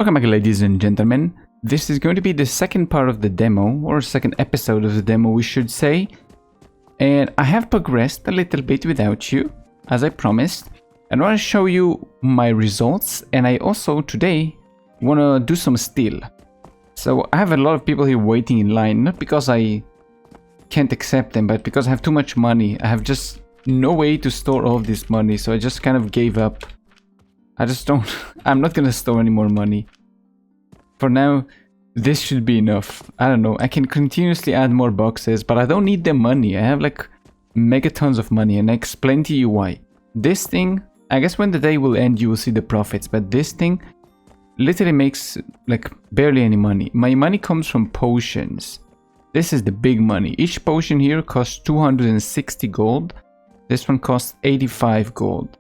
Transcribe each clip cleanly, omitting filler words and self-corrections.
Welcome back, ladies and gentlemen. This is going to be the second part of the demo, or second episode of the demo we should say. And I have progressed a little bit without you, as I promised. And I want to show you my results, and I also today want to do some steal. So I have a lot of people here waiting in line, not because I can't accept them, but because I have too much money. I have just no way to store all of this money, so I just kind of gave up. I'm not gonna store any more money. For now, this should be enough. I don't know, I can continuously add more boxes, but I don't need the money. I have like megatons of money, and I explain to you why. This thing, I guess when the day will end you will see the profits, but this thing literally makes like barely any money. My money comes from potions. This is the big money. Each potion here costs 260 gold. This one costs 85 gold.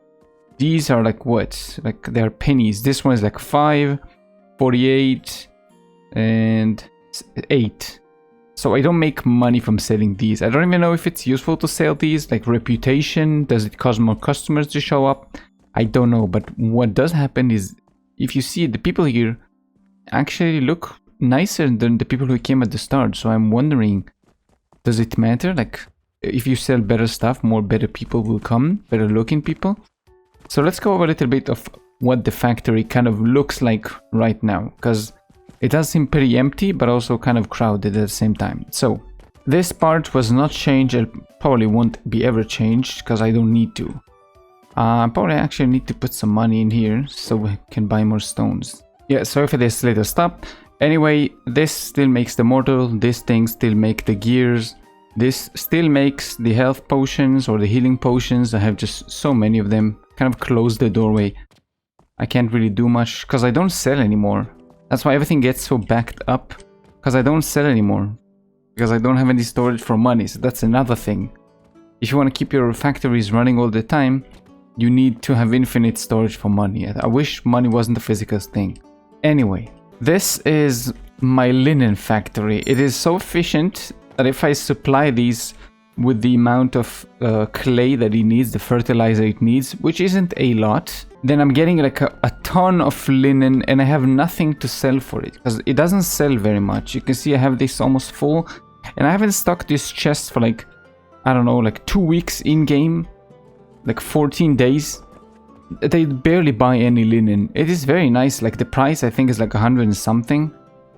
These are like what? Like they are pennies. This one is like 5, 48, and 8. So I don't make money from selling these. I don't even know if it's useful to sell these. Like reputation, does it cause more customers to show up? I don't know. But what does happen is, if you see, the people here actually look nicer than the people who came at the start. So I'm wondering, does it matter? Like if you sell better stuff, more better people will come, better looking people. So let's go over a little bit of what the factory kind of looks like right now, because it does seem pretty empty, but also kind of crowded at the same time. So this part was not changed. It probably won't be ever changed because I don't need to. Probably actually need to put some money in here so we can buy more stones. Yeah, sorry for this little stop. Anyway, this still makes the mortar. This thing still make the gears. This still makes the health potions or the healing potions. I have just so many of them. Kind of close the doorway. I can't really do much because I don't sell anymore. That's why everything gets so backed up, because I don't sell anymore, because I don't have any storage for money. So that's another thing. If you want to keep your factories running all the time, you need to have infinite storage for money. I wish money wasn't a physical thing. Anyway, this is my linen factory. It is so efficient that if I supply these with the amount of clay that it needs, the fertilizer it needs, which isn't a lot, then I'm getting like a ton of linen, and I have nothing to sell for it because it doesn't sell very much. You can see I have this almost full, and I haven't stocked this chest for like, I don't know, like 2 weeks in game, like 14 days. They barely buy any linen. It is very nice. Like the price I think is like 100 and something,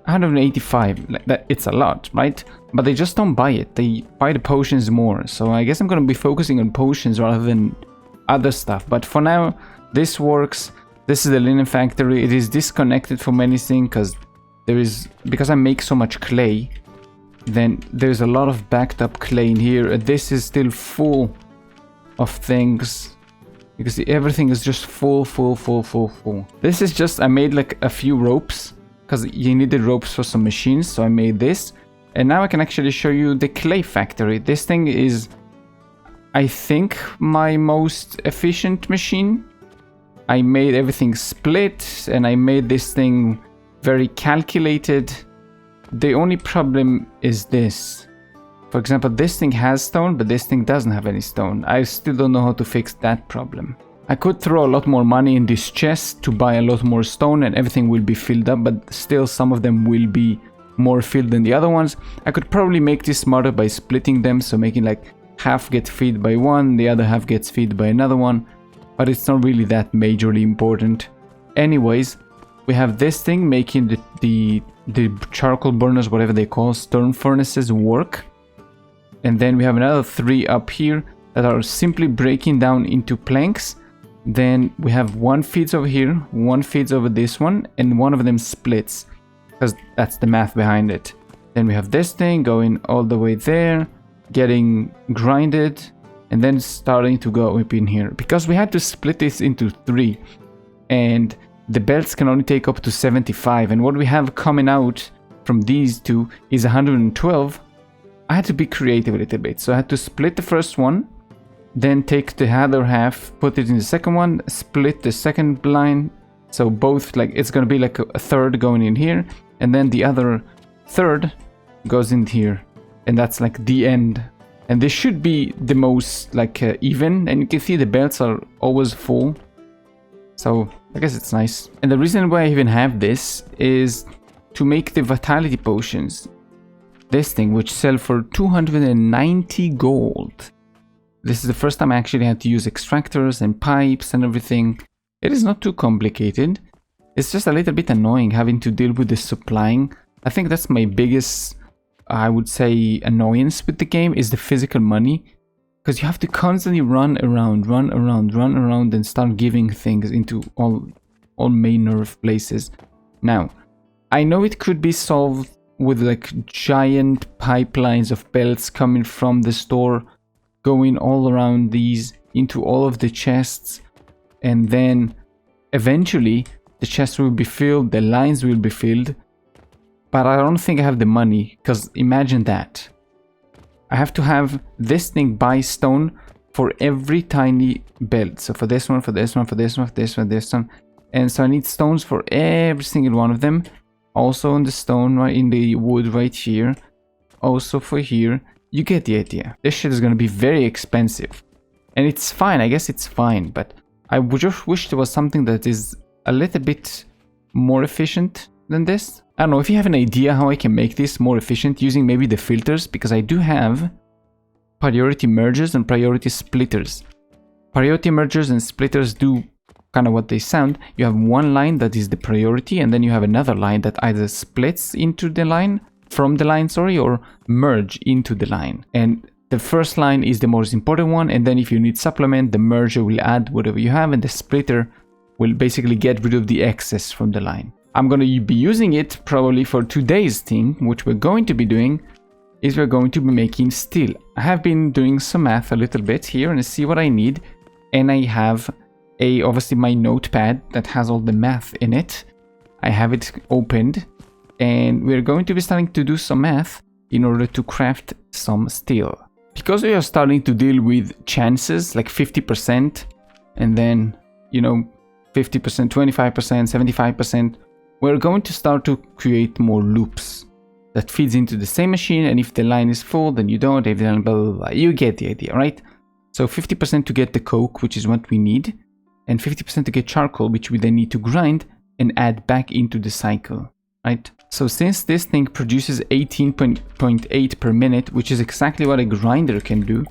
185. Like that, it's a lot, right? But they just don't buy it. They buy the potions more. So I guess I'm gonna be focusing on potions rather than other stuff. But for now, this works. This is the linen factory. It is disconnected from anything because I make so much clay. Then there's a lot of backed up clay in here. This is still full of things. You can see everything is just full. This is just, I made like a few ropes because you needed ropes for some machines. So I made this. And now I can actually show you the clay factory. This thing is, I think, my most efficient machine. I made everything split, and I made this thing very calculated. The only problem is this. For example, this thing has stone, but this thing doesn't have any stone. I still don't know how to fix that problem. I could throw a lot more money in this chest to buy a lot more stone, and everything will be filled up, but still some of them will be more filled than the other ones. I could probably make this smarter by splitting them, so making like half get fed by one, the other half gets fed by another one, but it's not really that majorly important. Anyways, we have this thing making the charcoal burners, whatever they call, stone furnaces, work. And then we have another 3 up here that are simply breaking down into planks. Then we have one feeds over here, one feeds over this one, and one of them splits, because that's the math behind it. Then we have this thing going all the way there, getting grinded, and then starting to go up in here. Because we had to split this into 3, and the belts can only take up to 75, and what we have coming out from these two is 112. I had to be creative a little bit, so I had to split the first one, then take the other half, put it in the second one, split the second line. So both, like, it's gonna be like a third going in here, and then the other third goes in here, and that's like the end. And this should be the most like even, and you can see the belts are always full. So I guess it's nice. And the reason why I even have this is to make the vitality potions. This thing, which sell for 290 gold. This is the first time I actually had to use extractors and pipes and everything. It is not too complicated. It's just a little bit annoying having to deal with the supplying. I think that's my biggest, I would say, annoyance with the game is the physical money. Because you have to constantly run around and start giving things into all manner of places. Now, I know it could be solved with like giant pipelines of belts coming from the store, going all around these into all of the chests, and then eventually the chests will be filled, the lines will be filled, but I don't think I have the money, because imagine that. I have to have this thing buy stone for every tiny belt. So for this one, for this one, for this one, for this one, this one. And so I need stones for every single one of them. Also on the stone, right in the wood right here. Also for here. You get the idea. This shit is going to be very expensive. And it's fine. I guess it's fine. But I would just wish there was something that is a little bit more efficient than this. I don't know if you have an idea how I can make this more efficient using maybe the filters, because I do have priority mergers and priority splitters. Priority mergers and splitters do kind of what they sound. You have one line that is the priority, and then you have another line that either splits into the line, from the line, sorry, or merge into the line. And the first line is the most important one, and then if you need supplement, the merger will add whatever you have, and the splitter will basically get rid of the excess from the line. I'm going to be using it probably for today's thing. Which we're going to be doing is we're going to be making steel. I have been doing some math a little bit here and see what I need. And I have obviously my notepad that has all the math in it. I have it opened and we're going to be starting to do some math in order to craft some steel. Because we are starting to deal with chances like 50% and then, you know, 50%, 25%, 75%. We're going to start to create more loops that feeds into the same machine, and if the line is full, then you don't, if then blah, blah, blah. You get the idea, right? So 50% to get the coke, which is what we need, and 50% to get charcoal, which we then need to grind and add back into the cycle, right? So since this thing produces 18.8 per minute, which is exactly what a grinder can do,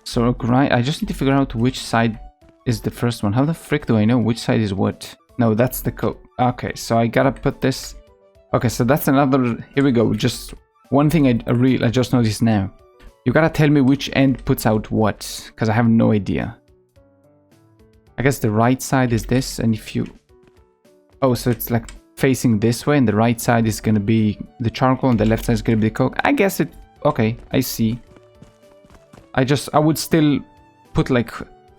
so I just need to figure out which side is the first one. How the frick do I know which side is what? No, that's the code. Okay, so I gotta put this. Okay, so that's another. Here we go. Just one thing I just noticed now. You gotta tell me which end puts out what, because I have no idea. I guess the right side is this, and if you. Oh, so it's like facing this way, and the right side is gonna be the charcoal, and the left side is gonna be the coke. I guess it. Okay, I see. I would still put like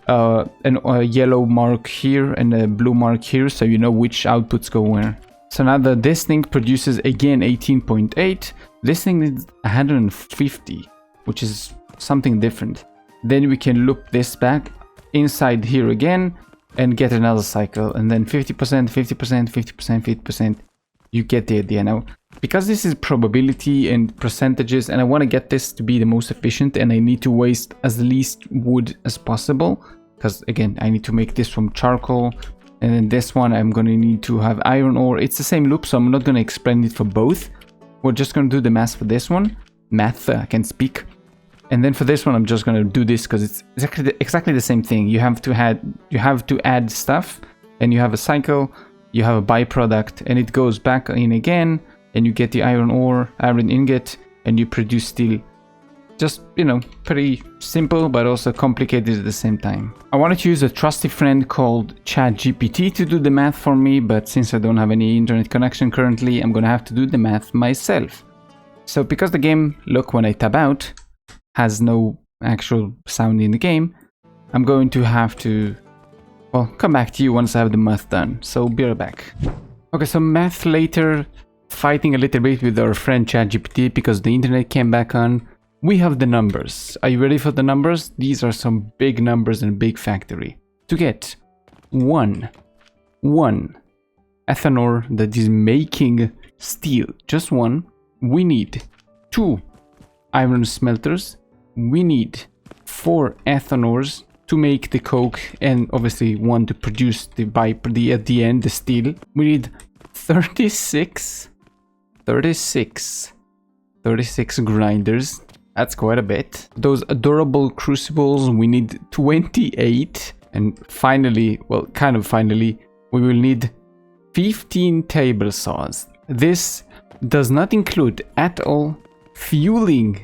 a yellow mark here and a blue mark here, so you know which outputs go where. So now that this thing produces again 18.8, this thing is 150, which is something different. Then we can loop this back inside here again and get another cycle, and then 50%, 50%, 50%, 50%. You get the idea now. Because this is probability and percentages, and I want to get this to be the most efficient, and I need to waste as least wood as possible, because again, I need to make this from charcoal, and then this one I'm going to need to have iron ore. It's the same loop, so I'm not going to explain it for both. We're just going to do the math for this one. Math, I can speak. And then for this one, I'm just going to do this because it's exactly the same thing. You have to add stuff, and you have a cycle, you have a byproduct, and it goes back in again, and you get the iron ore, iron ingot, and you produce steel. Just, you know, pretty simple, but also complicated at the same time. I wanted to use a trusty friend called ChatGPT to do the math for me, but since I don't have any internet connection currently, I'm gonna have to do the math myself. So because the game, look, when I tab out, has no actual sound in the game, I'm going to have to, well, come back to you once I have the math done. So be right back. Okay, so math later, fighting a little bit with our friend ChatGPT because the internet came back on. We have the numbers. Are you ready for the numbers? These are some big numbers in a big factory. To get one ethanol that is making steel, just one, we need 2 iron smelters. We need 4 ethanors to make the coke, and obviously one to produce the at the end, the steel. We need 36 grinders. That's quite a bit. Those adorable crucibles, we need 28. And finally, well, kind of finally, we will need 15 table saws. This does not include at all fueling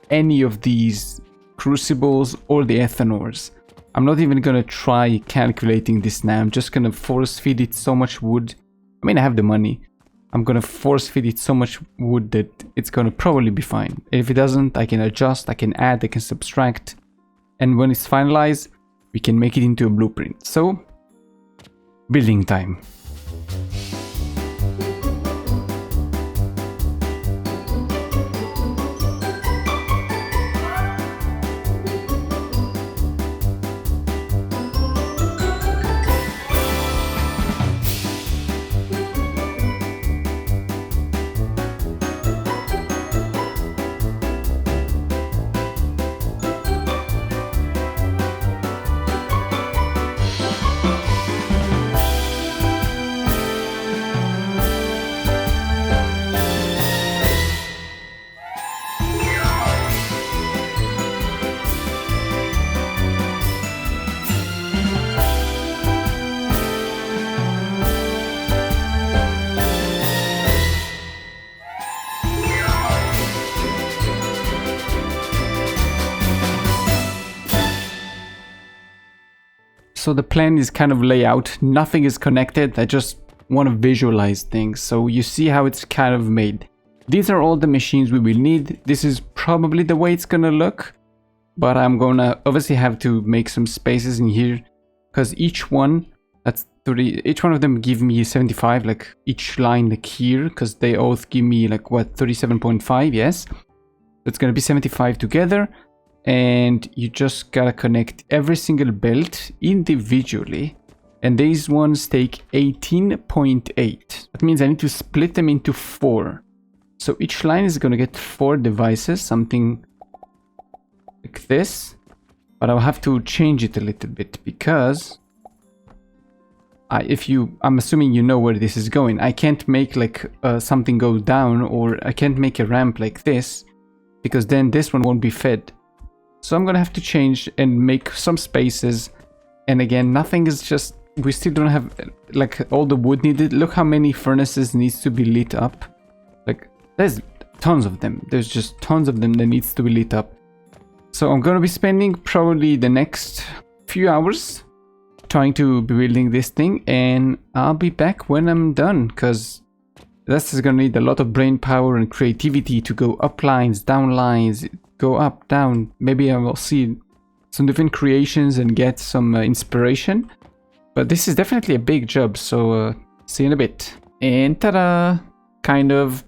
any of these crucibles or the ethanors. I'm not even gonna try calculating this now. I'm just gonna force feed it so much wood. I mean, I have the money. I'm gonna force feed it so much wood that it's gonna probably be fine. If it doesn't, I can adjust, I can add, I can subtract. And when it's finalized, we can make it into a blueprint. So, building time. So the plan is kind of layout. Nothing is connected. I just want to visualize things. So you see how it's kind of made. These are all the machines we will need. This is probably the way it's gonna look. But I'm gonna obviously have to make some spaces in here. Because each one, that's 30, each one of them give me 75, like each line like here. Because they both give me like what, 37.5, yes. So it's gonna be 75 together. And you just gotta connect every single belt individually, and these ones take 18.8. That means I need to split them into 4. So each line is gonna get 4 devices, something like this. But I'll have to change it a little bit because I'm assuming you know where this is going. I can't make like something go down, or I can't make a ramp like this because then this one won't be fed. So I'm gonna have to change and make some spaces. And again, nothing is just, we still don't have like all the wood needed. Look how many furnaces needs to be lit up. Like there's tons of them. There's just tons of them that needs to be lit up. So I'm gonna be spending probably the next few hours trying to be building this thing, and I'll be back when I'm done, because this is gonna need a lot of brain power and creativity to go up lines, down lines, go up, down. Maybe I will see some different creations and get some inspiration. But this is definitely a big job, so see you in a bit. And ta-da! Kind of.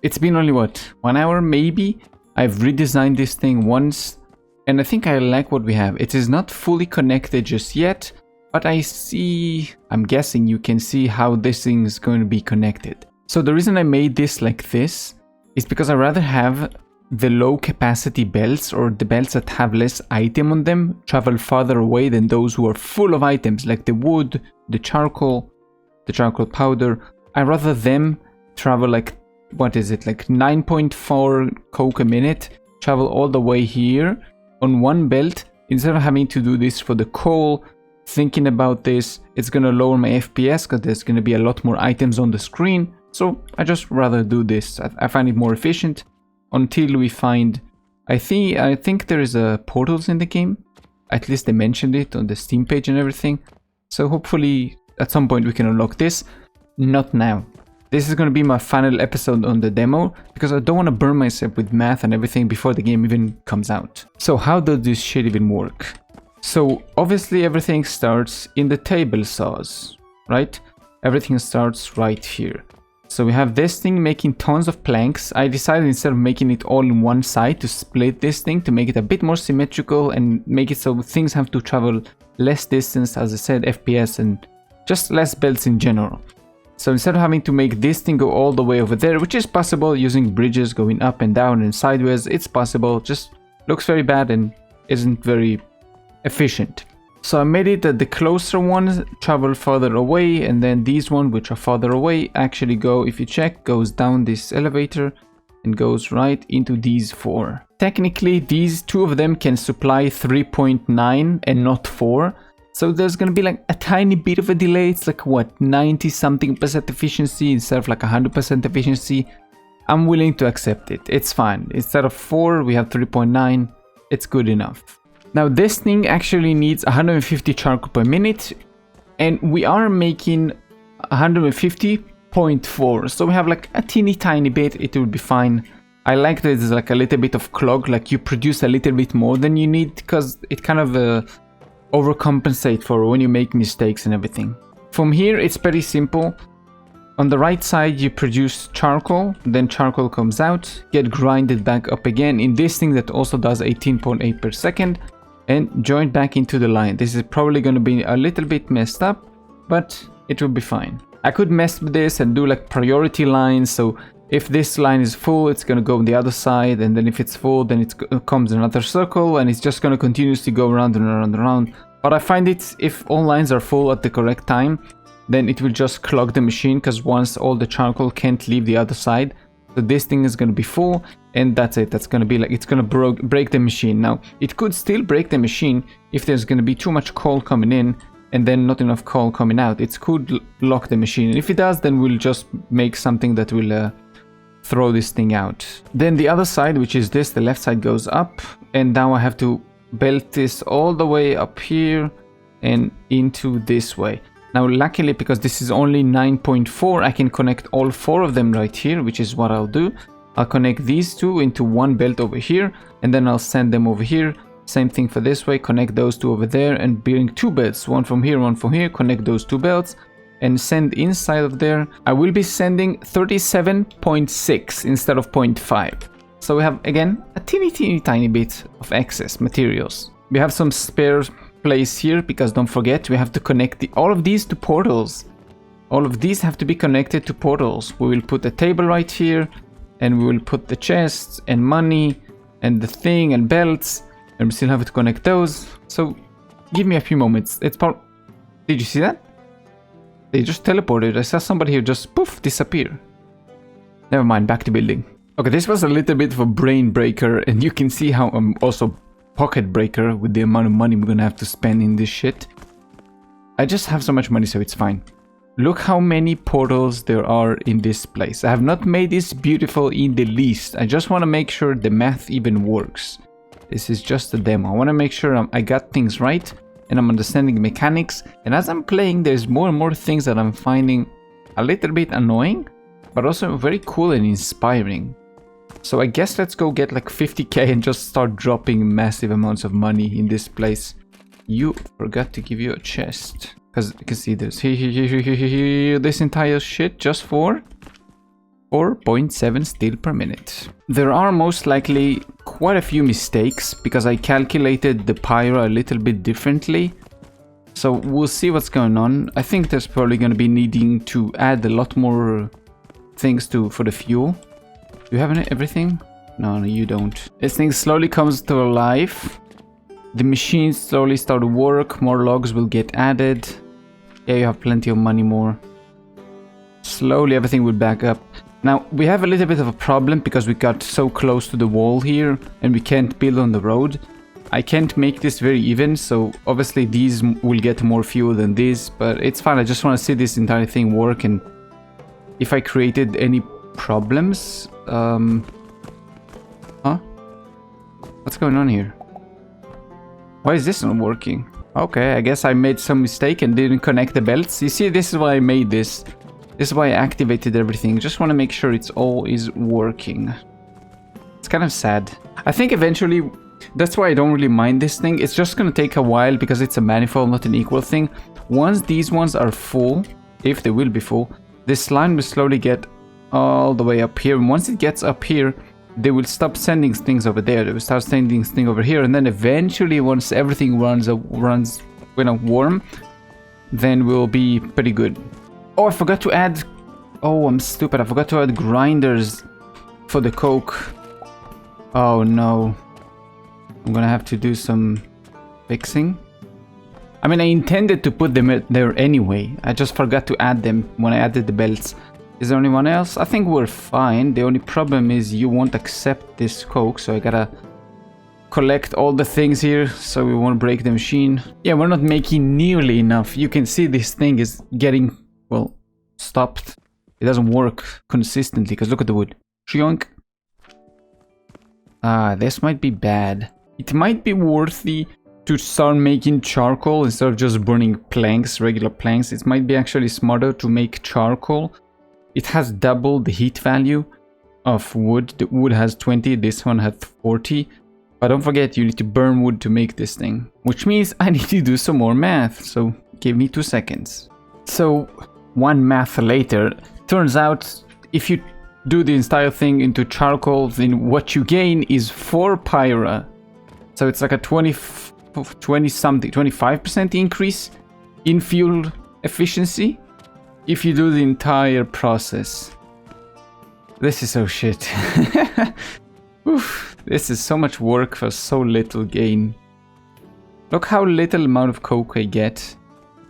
It's been only what, 1 hour maybe? I've redesigned this thing once, and I think I like what we have. It is not fully connected just yet, but I'm guessing you can see how this thing is going to be connected. So the reason I made this like this is because I rather have the low capacity belts, or the belts that have less item on them, travel farther away than those who are full of items, like the wood, the charcoal powder. I rather them travel like, what is it, like 9.4 coke a minute, travel all the way here on one belt, instead of having to do this for the coal. Thinking about this, it's gonna lower my FPS because there's gonna be a lot more items on the screen. So I just rather do this. I find it more efficient. Until we find, I think there is portals in the game. At least they mentioned it on the Steam page and everything. So hopefully at some point we can unlock this. Not now. This is going to be my final episode on the demo, because I don't want to burn myself with math and everything before the game even comes out. So how does this shit even work? So obviously everything starts in the table saws, right? Everything starts right here. So we have this thing making tons of planks. I decided instead of making it all in one side to split this thing to make it a bit more symmetrical and make it so things have to travel less distance, as I said, FPS, and just less belts in general. So instead of having to make this thing go all the way over there, which is possible using bridges going up and down and sideways, it's possible. Just looks very bad and isn't very efficient. So I made it that the closer ones travel further away, and then these ones which are farther away actually go, if you check, goes down this elevator and goes right into these 4. Technically, these 2 of them can supply 3.9 and not 4. So there's gonna be like a tiny bit of a delay. It's like what, 90 something% efficiency instead of like 100% efficiency. I'm willing to accept it. It's fine. Instead of 4, we have 3.9. It's good enough. Now this thing actually needs 150 charcoal per minute, and we are making 150.4, so we have like a teeny tiny bit. It will be fine. I like that there's like a little bit of clog, like you produce a little bit more than you need, because it kind of overcompensate for when you make mistakes and everything. From here it's pretty simple. On the right side you produce charcoal, then charcoal comes out, get grinded back up again in this thing that also does 18.8 per second, and join back into the line. This is probably going to be a little bit messed up, but it will be fine. I could mess with this and do like priority lines, so if this line is full, it's going to go on the other side, and then if it's full, then it comes another circle, and it's just going to continuously go around and around and around. But I find it, if all lines are full at the correct time, then it will just clog the machine, because once all the charcoal can't leave the other side. So this thing is going to be full, and that's it. That's going to be like, it's going to break the machine. Now, it could still break the machine if there's going to be too much coal coming in and then not enough coal coming out. It could lock the machine. And if it does, then we'll just make something that will throw this thing out. Then the other side, which is this, the left side goes up, and now I have to belt this all the way up here and into this way. Now luckily, because this is only 9.4, I can connect all 4 of them right here, which is what I'll do. I'll connect these 2 into one belt over here, and then I'll send them over here. Same thing for this way, connect those 2 over there and bring 2 belts, one from here, one from here, connect those 2 belts and send inside of there. I will be sending 37.6 instead of 0.5. So we have again a teeny tiny bit of excess materials. We have some spare place here, because don't forget, we have to connect all of these to portals. All of these have to be connected to portals. We will put a table right here, and we will put the chests and money and the thing and belts, and we still have to connect those. So give me a few moments. It's part. Did you see that? They just teleported. I saw somebody here just poof disappear. Never mind, back to building. Okay, this was a little bit of a brain breaker, and you can see how I'm also pocket breaker with the amount of money I'm gonna have to spend in this shit. I just have so much money, so it's fine. Look how many portals there are in this place. I have not made this beautiful in the least. I just want to make sure the math even works. This is just a demo. I want to make sure I got things right and I'm understanding mechanics. And as I'm playing, there's more and more things that I'm finding a little bit annoying, but also very cool and inspiring. So I guess let's go get like 50k and just start dropping massive amounts of money in this place. You forgot to give you a chest. Because you can see there's this entire shit just for 4.7 steel per minute. There are most likely quite a few mistakes because I calculated the pyro a little bit differently. So we'll see what's going on. I think there's probably going to be needing to add a lot more things for the fuel. Do you have everything? No, you don't. This thing slowly comes to life. The machines slowly start to work. More logs will get added. Yeah, you have plenty of money more. Slowly everything will back up. Now, we have a little bit of a problem because we got so close to the wall here and we can't build on the road. I can't make this very even, so obviously these will get more fuel than this, but it's fine. I just want to see this entire thing work, and if I created any problems... Huh? What's going on here? Why is this not working? Okay, I guess I made some mistake and didn't connect the belts. You see, this is why I made this. This is why I activated everything. Just want to make sure it's all is working. It's kind of sad. I think eventually... That's why I don't really mind this thing. It's just going to take a while because it's a manifold, not an equal thing. Once these ones are full, if they will be full, this line will slowly get all the way up here. And once it gets up here, they will stop sending things over there. They will start sending things over here. And then eventually, once everything runs warm, then we'll be pretty good. Oh, I forgot to add... Oh, I'm stupid. I forgot to add grinders for the coke. Oh, no. I'm gonna have to do some fixing. I mean, I intended to put them there anyway. I just forgot to add them when I added the belts. Is there anyone else? I think we're fine. The only problem is you won't accept this coke, so I gotta collect all the things here so we won't break the machine. Yeah, we're not making nearly enough. You can see this thing is getting, well, stopped. It doesn't work consistently because look at the wood. Shionk. This might be bad. It might be worthy to start making charcoal instead of just burning planks, regular planks. It might be actually smarter to make charcoal. It has double the heat value of wood. The wood has 20, this one has 40. But don't forget, you need to burn wood to make this thing. Which means I need to do some more math, so give me 2 seconds. So, one math later, turns out if you do the entire thing into charcoal, then what you gain is 4 pyra. So it's like a 25% increase in fuel efficiency if you do the entire process. This is so shit. Oof. This is so much work for so little gain. Look how little amount of coke I get.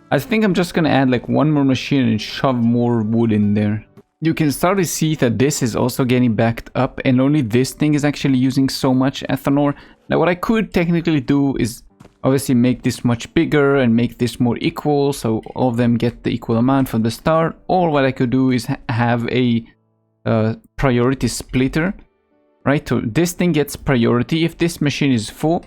I think I'm just gonna add like one more machine and shove more wood in there. You can start to see that this is also getting backed up and only this thing is actually using so much ethanol. Now what I could technically do is obviously make this much bigger and make this more equal so all of them get the equal amount from the start. Or what I could do is have a priority splitter. Right, so this thing gets priority. If this machine is full,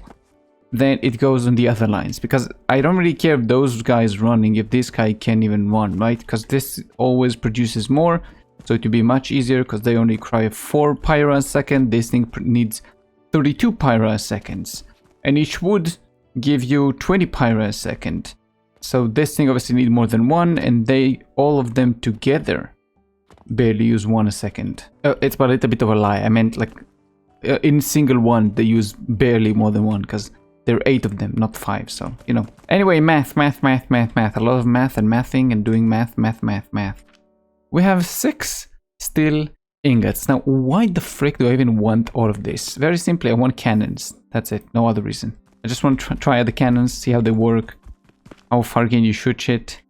then it goes on the other lines. Because I don't really care if those guys running, if this guy can't even run, right? Because this always produces more. So it would be much easier because they only require 4 pyra a second. This thing needs 32 pyra a second. And each would give you 20 pyra a second. So this thing obviously needs more than one, and they, all of them together, barely use 1 a second. It's a little bit of a lie. I meant like in single one they use barely more than 1 because there are 8 of them, not 5, so you know. Anyway, math. A lot of math and mathing and doing math. We have 6 steel ingots. Now why the frick do I even want all of this? Very simply, I want cannons. That's it, no other reason. I just want to try out the cannons, see how they work, how far can you shoot shit.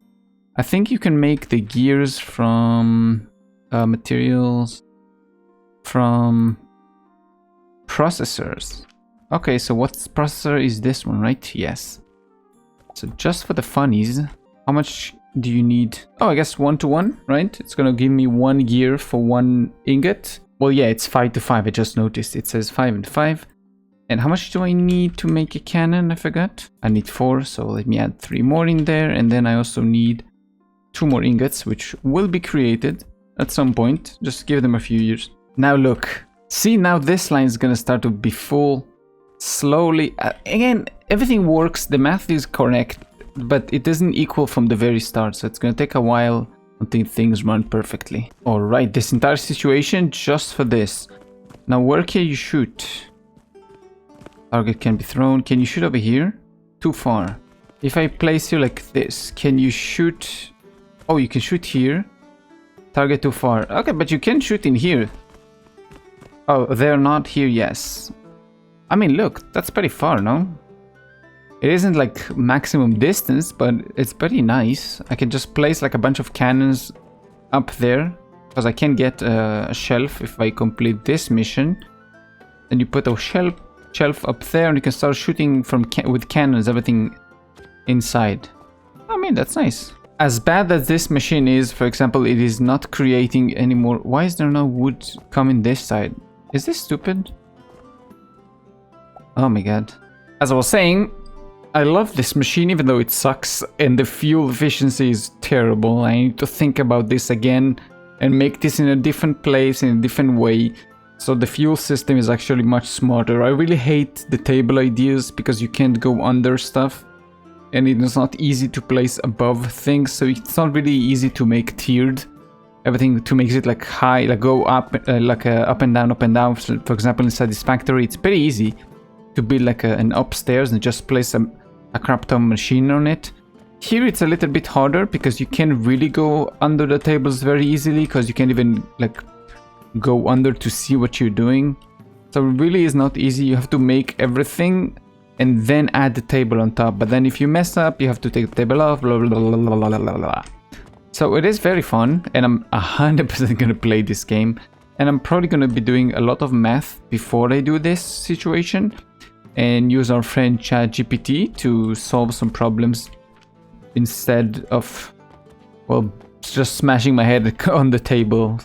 I think you can make the gears from materials from processors. Okay, so what processor is this one, right? Yes. So just for the funnies, how much do you need? Oh, I guess 1 to 1, right? It's gonna give me 1 gear for 1 ingot. Well, yeah, it's 5 to 5. I just noticed it says 5 and 5. And how much do I need to make a cannon? I forgot. I need 4, so let me add 3 more in there. And then I also need 2 more ingots, which will be created at some point. Just give them a few years. Now look. See, now this line is gonna start to be full slowly. Again, everything works. The math is correct, but it doesn't equal from the very start. So it's gonna take a while until things run perfectly. All right, this entire situation just for this. Now where can you shoot? Target can be thrown. Can you shoot over here? Too far. If I place you like this, can you shoot? Oh, you can shoot here. Target too far. Okay, but you can shoot in here. Oh, they're not here, yes. I mean, look, that's pretty far, no? It isn't like maximum distance, but it's pretty nice. I can just place like a bunch of cannons up there, because I can get a shelf if I complete this mission. Then you put a shelf up there, and you can start shooting from with cannons, everything inside. I mean, that's nice. As bad as this machine is, for example, it is not creating any more. Why is there no wood coming this side? Is this stupid? Oh my god. As I was saying, I love this machine even though it sucks and the fuel efficiency is terrible. I need to think about this again and make this in a different place, in a different way. So the fuel system is actually much smarter. I really hate the table ideas because you can't go under stuff. And it is not easy to place above things, so it's not really easy to make tiered everything to make it like high, like go up, up and down. So for example, inside this factory, it's pretty easy to build like an upstairs and just place a crap ton machine on it. Here it's a little bit harder because you can't really go under the tables very easily because you can't even like go under to see what you're doing. So it really is not easy. You have to make everything and then add the table on top. But then if you mess up, you have to take the table off, blah, blah, blah, blah, blah, blah, blah. So it is very fun, and I'm 100% gonna play this game. And I'm probably gonna be doing a lot of math before I do this situation, and use our friend ChatGPT to solve some problems instead of, well, just smashing my head on the table,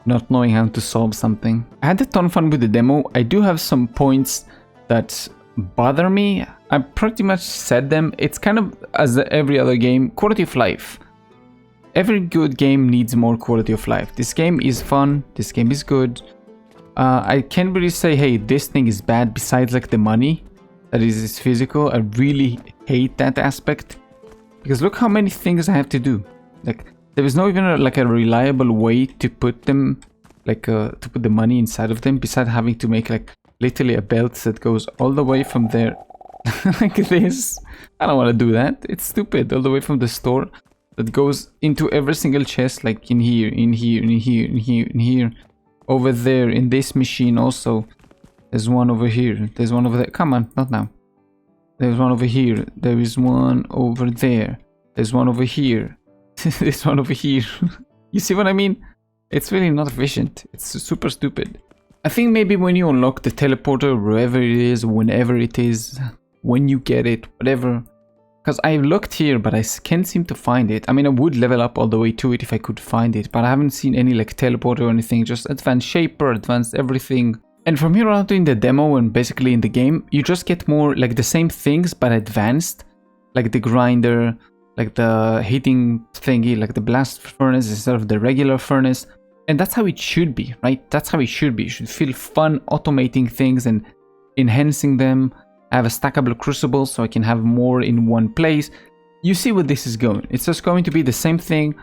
not knowing how to solve something. I had a ton of fun with the demo. I do have some points that bother me. I pretty much said them. It's kind of as every other game, quality of life. Every good game needs more quality of life. This game is fun. This game is good. I can't really say, hey, this thing is bad besides like the money that is physical. I really hate that aspect because look how many things I have to do. Like there is no even like a reliable way to put them, like to put the money inside of them besides having to make like literally a belt that goes all the way from there like this. I don't want to do that. It's stupid. All the way from the store that goes into every single chest, like in here, in here, in here, in here, in here, over there, in this machine also. There's one over here. There's one over there. Come on, not now. There's one over here. There is one over there. There's one over here. There's one over here. You see what I mean? It's really not efficient. It's super stupid. I think maybe when you unlock the teleporter, wherever it is, whenever it is, when you get it, whatever. Because I looked here, but I can't seem to find it. I mean, I would level up all the way to it if I could find it, but I haven't seen any like teleporter or anything, just advanced shaper, advanced everything. And from here on in the demo and basically in the game, you just get more like the same things, but advanced. Like the grinder, like the heating thingy, like the blast furnace instead of the regular furnace. And that's how it should be, right? That's how it should be. You should feel fun automating things and enhancing them. I have a stackable crucible so I can have more in one place. You see what this is going. It's just going to be the same thing.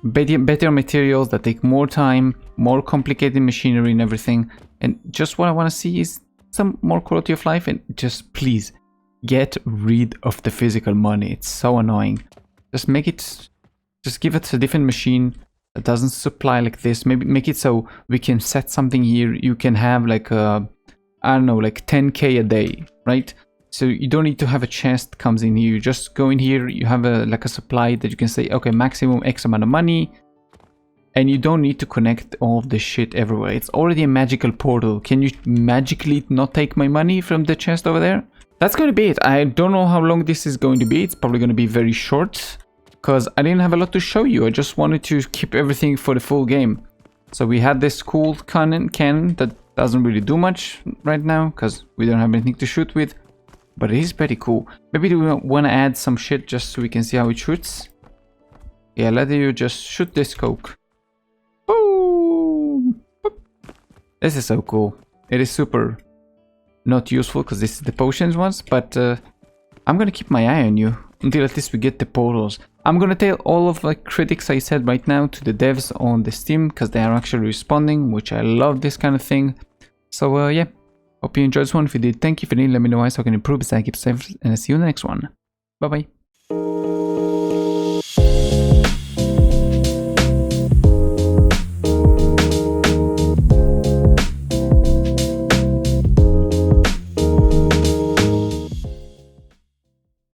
Better materials that take more time, more complicated machinery and everything. And just what I want to see is some more quality of life, and just please get rid of the physical money. It's so annoying. Just make it, just give it a different machine that doesn't supply like this. Maybe make it so we can set something here. You can have like a, I don't know, like 10k a day, right? So you don't need to have a chest comes in here. You just go in here, you have a like a supply that you can say, okay, maximum X amount of money. And you don't need to connect all of this shit everywhere. It's already a magical portal. Can you magically not take my money from the chest over there? That's going to be it. I don't know how long this is going to be. It's probably going to be very short because I didn't have a lot to show you. I just wanted to keep everything for the full game. So we had this cool cannon that doesn't really do much right now because we don't have anything to shoot with. But it is pretty cool. Maybe we want to add some shit just so we can see how it shoots. Yeah, let you just shoot this coke. Boom! This is so cool. It is super not useful because this is the potions ones, but I'm gonna keep my eye on you until at least we get the portals. I'm gonna tell all of the critics I said right now to the devs on the Steam because they are actually responding, which I love this kind of thing. So yeah, hope you enjoyed this one. If you did, thank you. If you didn't, let me know so I can improve as I keep safe, and I'll see you in the next one. Bye bye.